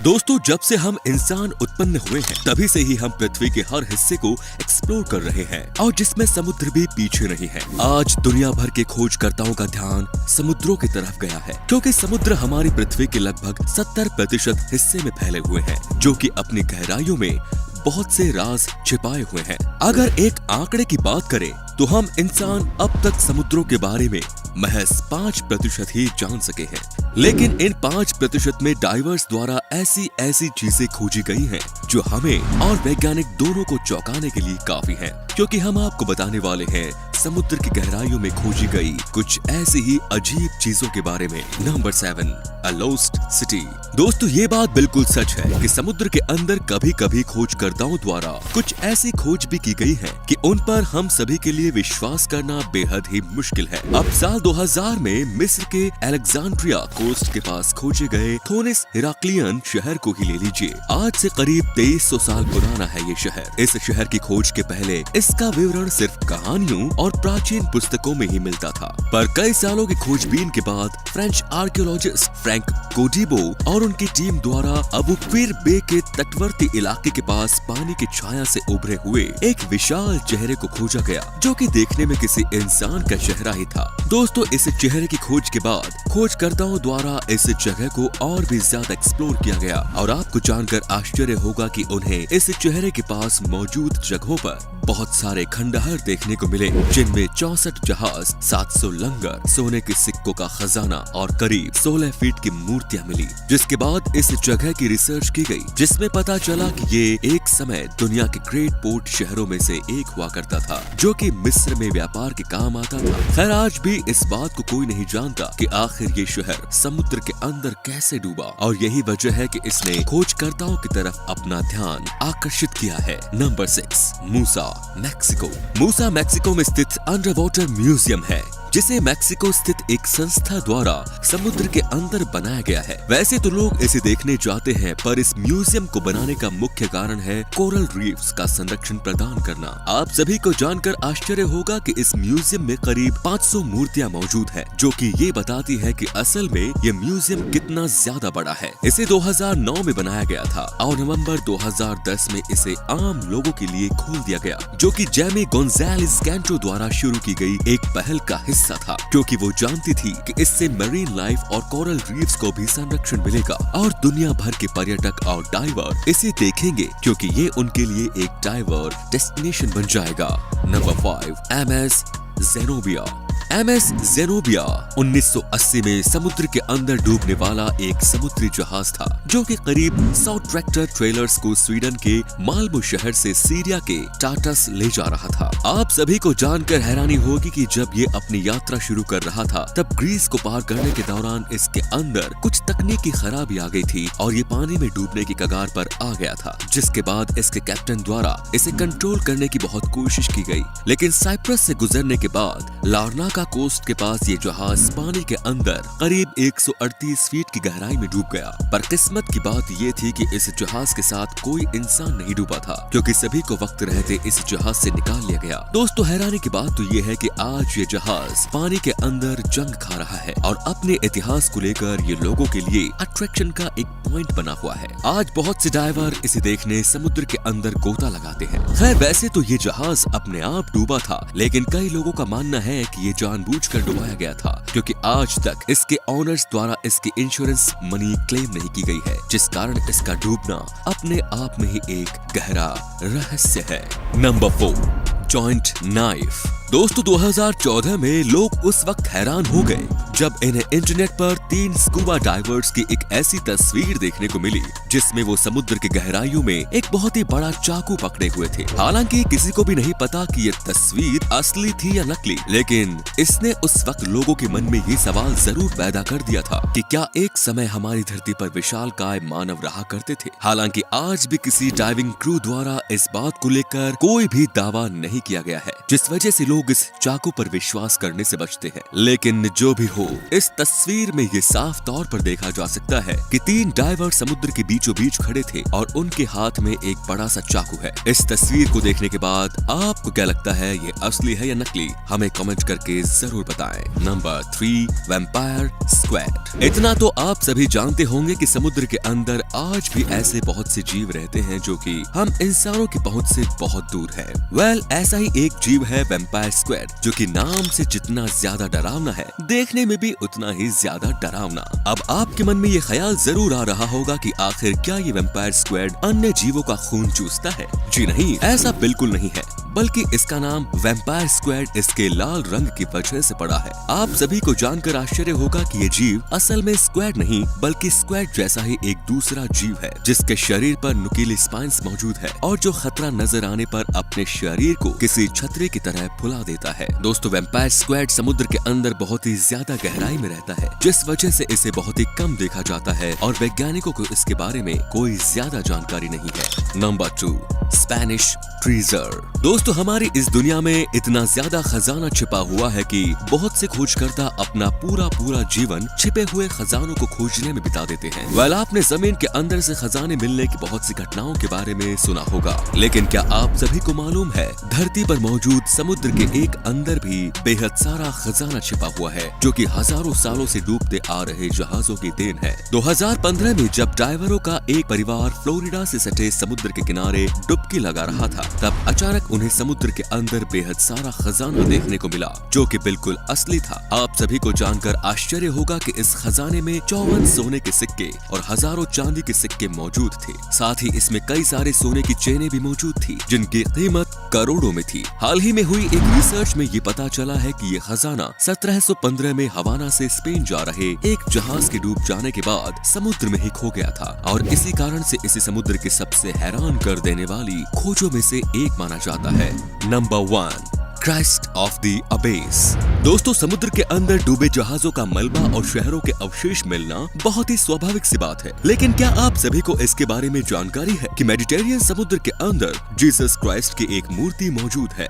दोस्तों, जब से हम इंसान उत्पन्न हुए हैं तभी से ही हम पृथ्वी के हर हिस्से को एक्सप्लोर कर रहे हैं और जिसमें समुद्र भी पीछे नहीं है। आज दुनिया भर के खोजकर्ताओं का ध्यान समुद्रों की तरफ गया है क्योंकि समुद्र हमारी पृथ्वी के लगभग 70% हिस्से में फैले हुए हैं, जो कि अपनी गहराइयों में बहुत से राज छिपाए हुए हैं। अगर एक आंकड़े की बात करें तो हम इंसान अब तक समुद्रों के बारे में महज 5% ही जान सके हैं, लेकिन इन 5% में डाइवर्स द्वारा ऐसी ऐसी चीजें खोजी गई हैं जो हमें और वैज्ञानिक दोनों को चौंकाने के लिए काफी हैं, क्योंकि हम आपको बताने वाले हैं समुद्र की गहराइयों में खोजी गई कुछ ऐसी ही अजीब चीजों के बारे में। Number 7, a lost city. दोस्तों, ये बात बिल्कुल सच है कि समुद्र के अंदर कभी कभी खोजकर्ताओं द्वारा कुछ ऐसी खोज भी की गई है कि उन पर हम सभी के लिए विश्वास करना बेहद ही मुश्किल है। अब साल 2000 में मिस्र के अलेक्जेंड्रिया कोस्ट के पास खोजे गए थोनिस हिराक्लियन शहर को ही ले लीजिए। आज से करीब 2300 साल पुराना है ये शहर। इस शहर की खोज के पहले इसका विवरण सिर्फ कहानियों और प्राचीन पुस्तकों में ही मिलता था, पर कई सालों की खोजबीन के बाद फ्रेंच आर्कियोलॉजिस्ट फ्रैंक कोडिबो और उनकी टीम द्वारा अबू क्विर बे के तटवर्ती इलाके के पास पानी की छाया से उभरे हुए एक विशाल चेहरे को खोजा गया, जो कि देखने में किसी इंसान का चेहरा ही था। दोस्तों, इस चेहरे की खोज के बाद खोजकर्ताओं द्वारा इस जगह को और भी ज्यादा एक्सप्लोर किया गया और आपको जानकर आश्चर्य होगा कि उन्हें इस चेहरे के पास मौजूद जगहों पर बहुत सारे खंडहर देखने को मिले, जिनमें 64 जहाज, 700 लंगर, सोने के सिक्कों का खजाना और करीब 16 फीट की मूर्तियां मिली। जिसके बाद इस जगह की रिसर्च की गई, जिसमें पता चला कि ये एक समय दुनिया के ग्रेट पोर्ट शहरों में से एक हुआ करता था, जो कि मिस्र में व्यापार के काम आता था। खैर, आज भी इस बात को कोई नहीं जानता कि आखिर ये शहर समुद्र के अंदर कैसे डूबा, और यही वजह है कि इसने खोजकर्ताओं की तरफ अपना ध्यान आकर्षित किया है। नंबर 6, मूसा, मैक्सिको। मूसा मैक्सिको में स्थित अंडर वाटर म्यूजियम है, जिसे मैक्सिको स्थित एक संस्था द्वारा समुद्र के अंदर बनाया गया है। वैसे तो लोग इसे देखने जाते हैं, पर इस म्यूजियम को बनाने का मुख्य कारण है कोरल रीफ्स का संरक्षण प्रदान करना। आप सभी को जानकर आश्चर्य होगा कि इस म्यूजियम में करीब 500 मूर्तियां मौजूद हैं, जो कि ये बताती है कि असल में ये म्यूजियम कितना ज्यादा बड़ा है। इसे 2009 में बनाया गया था और नवंबर 2010 में इसे आम लोगों के लिए खोल दिया गया, जो कि जेमी गोंजालेस कैंटो द्वारा शुरू की गई एक पहल का हिस्सा था, क्योंकि वो जानती थी कि इससे मरीन लाइफ और कोरल रीफ्स को भी संरक्षण मिलेगा और दुनिया भर के पर्यटक और डाइवर इसे देखेंगे, क्योंकि ये उनके लिए एक डाइवर डेस्टिनेशन बन जाएगा। Number 5, MS Zenobia. MS Zenobia 1980 में समुद्र के अंदर डूबने वाला एक समुद्री जहाज था, जो कि करीब 100 ट्रैक्टर ट्रेलर्स को स्वीडन के माल्मो शहर से सीरिया के टाटस ले जा रहा था। आप सभी को जानकर हैरानी होगी कि जब ये अपनी यात्रा शुरू कर रहा था, तब ग्रीस को पार करने के दौरान इसके अंदर कुछ तकनीकी खराबी आ गई थी और ये पानी में डूबने की कगार पर आ गया था, जिसके बाद इसके कैप्टन द्वारा इसे कंट्रोल करने की बहुत कोशिश की गई, लेकिन साइप्रस से गुजरने के बाद लार्नाका कोस्ट के पास ये जहाज पानी के अंदर करीब 138 फीट की गहराई में डूब गया। पर किस्मत की बात ये थी कि इस जहाज के साथ कोई इंसान नहीं डूबा था, क्योंकि सभी को वक्त रहते इस जहाज से निकाल लिया गया। दोस्तों, हैरानी की बात तो ये है कि आज ये जहाज पानी के अंदर जंग खा रहा है और अपने इतिहास को लेकर ये लोगों के लिए अट्रैक्शन का एक पॉइंट बना हुआ है। आज बहुत से डाइवर इसे देखने समुद्र के अंदर गोता लगाते हैं। खैर, वैसे तो ये जहाज अपने आप डूबा था, लेकिन कई लोगों का मानना है कि ये जानबूझकर डुबाया गया था, क्योंकि आज तक इसके ओनर्स द्वारा इसकी इंश्योरेंस मनी क्लेम नहीं की गई है, जिस कारण इसका डूबना अपने आप में ही एक गहरा रहस्य है। Number 4, joint knife. दोस्तों, 2014 में लोग उस वक्त हैरान हो गए जब इन्हें इंटरनेट पर 3 स्कूबा डाइवर्स की एक ऐसी तस्वीर देखने को मिली, जिसमें वो समुद्र की गहराइयों में एक बहुत ही बड़ा चाकू पकड़े हुए थे। हालांकि किसी को भी नहीं पता कि ये तस्वीर असली थी या नकली, लेकिन इसने उस वक्त लोगों के मन में ये सवाल जरूर पैदा कर दिया था कि क्या एक समय हमारी धरती पर विशालकाय मानव रहा करते थे। हालांकि आज भी किसी डाइविंग क्रू द्वारा इस बात को लेकर कोई भी दावा नहीं किया गया है, जिस वजह से लोग इस चाकू पर विश्वास करने से बचते हैं। लेकिन जो भी हो, इस तस्वीर में ये साफ तौर पर देखा जा सकता है कि 3 डाइवर समुद्र के बीचों बीच खड़े थे और उनके हाथ में एक बड़ा सा चाकू है। इस तस्वीर को देखने के बाद आपको क्या लगता है, ये असली है या नकली? हमें कमेंट करके जरूर बताएं। Number 3, vampire squad. इतना तो आप सभी जानते होंगे कि समुद्र के अंदर आज भी ऐसे बहुत से जीव रहते हैं जो कि हम इंसानों की पहुंच से बहुत दूर है। ऐसा ही एक जीव है वैम्पायर स्क्वैड, जो कि नाम से जितना ज्यादा डरावना है, देखने में भी उतना ही ज्यादा डरावना। अब आपके मन में ये ख्याल जरूर आ रहा होगा कि आखिर क्या ये वैम्पायर स्क्वैड अन्य जीवों का खून चूसता है? जी नहीं, ऐसा बिल्कुल नहीं है, बल्कि इसका नाम वैम्पायर स्क्वैड इसके लाल रंग की वजह से पड़ा है। आप सभी को जानकर आश्चर्य होगा कि ये जीव असल में स्क्वैड नहीं, बल्कि स्क्वैड जैसा ही एक दूसरा जीव है, जिसके शरीर पर नुकीले स्पाइन्स मौजूद है और जो खतरा नजर आने पर अपने शरीर को किसी छतरी की तरह फुला देता है। दोस्तों, वैम्पायर स्क्वैड समुद्र के अंदर बहुत ही ज्यादा गहराई में रहता है, जिस वजह से इसे बहुत ही कम देखा जाता है और वैज्ञानिकों को इसके बारे में कोई ज्यादा जानकारी नहीं है। Number 2, Spanish treasure. दोस्तों, हमारी इस दुनिया में इतना ज्यादा खजाना छिपा हुआ है कि बहुत से खोजकर्ता अपना पूरा जीवन छिपे हुए खजानों को खोजने में बिता देते हैं। आपने जमीन के अंदर से खजाने मिलने की बहुत सी घटनाओं के बारे में सुना होगा, लेकिन क्या आप सभी को मालूम है, धरती पर मौजूद समुद्र के एक अंदर भी बेहद सारा खजाना छिपा हुआ है, जो कि हजारों सालों से डूबते आ रहे जहाजों की देन है। 2015 में जब डाइवरों का एक परिवार फ्लोरिडा से सटे समुद्र के किनारे डुबकी लगा रहा था, तब अचानक उन्हें समुद्र के अंदर बेहद सारा खजाना देखने को मिला, जो कि बिल्कुल असली था। आप सभी को जानकर आश्चर्य होगा कि इस खजाने में 54 सोने के सिक्के और हजारों चांदी के सिक्के मौजूद थे। साथ ही इसमें कई सारे सोने की चेनें भी मौजूद थी, जिनकी कीमत करोड़ों में थी। हाल ही में हुई एक रिसर्च में ये पता चला है कि ये खजाना 1715 में हवाना से स्पेन जा रहे एक जहाज के डूब जाने के बाद समुद्र में ही खो गया था और इसी कारण से इसे समुद्र के सबसे हैरान कर देने वाली खोजों में से एक माना जाता है। Number 1, Christ of the abyss. दोस्तों, समुद्र के अंदर डूबे जहाजों का मलबा और शहरों के अवशेष मिलना बहुत ही स्वाभाविक सी बात है, लेकिन क्या आप सभी को इसके बारे में जानकारी है कि मेडिटेरियन समुद्र के अंदर जीसस क्राइस्ट की एक मूर्ति मौजूद है?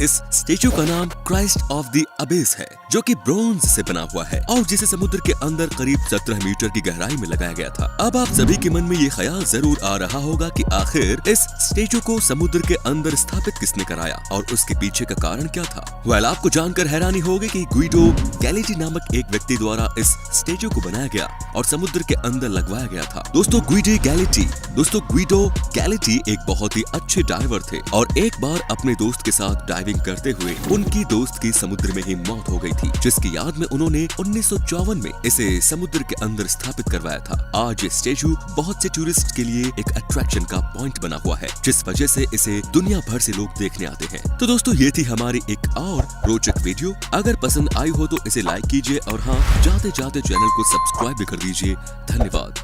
इस स्टेचू का नाम क्राइस्ट ऑफ द अबेस है, जो कि ब्रोंज से बना हुआ है और जिसे समुद्र के अंदर करीब 17 मीटर की गहराई में लगाया गया था। अब आप सभी के मन में ये ख्याल जरूर आ रहा होगा कि आखिर इस स्टेचू को समुद्र के अंदर स्थापित किसने कराया और उसके पीछे का कारण क्या था? आपको जानकर हैरानी होगी कि गुइडो गैलेटी नामक एक व्यक्ति द्वारा इस स्टेचू को बनाया गया और समुद्र के अंदर लगवाया गया था। दोस्तों, गुइडो गैलेटी एक बहुत ही अच्छे डाइवर थे और एक बार अपने दोस्त के साथ डाइविंग करते हुए उनकी दोस्त की समुद्र में ही मौत हो गई थी, जिसकी याद में उन्होंने 1954 में इसे समुद्र के अंदर स्थापित करवाया था। आज ये स्टेचू बहुत से टूरिस्ट के लिए एक अट्रैक्शन का पॉइंट बना हुआ है, जिस वजह से इसे दुनिया भर से लोग देखने आते हैं। तो दोस्तों, ये थी हमारी एक और रोचक वीडियो। अगर पसंद आई हो तो इसे लाइक कीजिए और हाँ, जाते जाते चैनल को सब्सक्राइब भी कर दीजिए। धन्यवाद।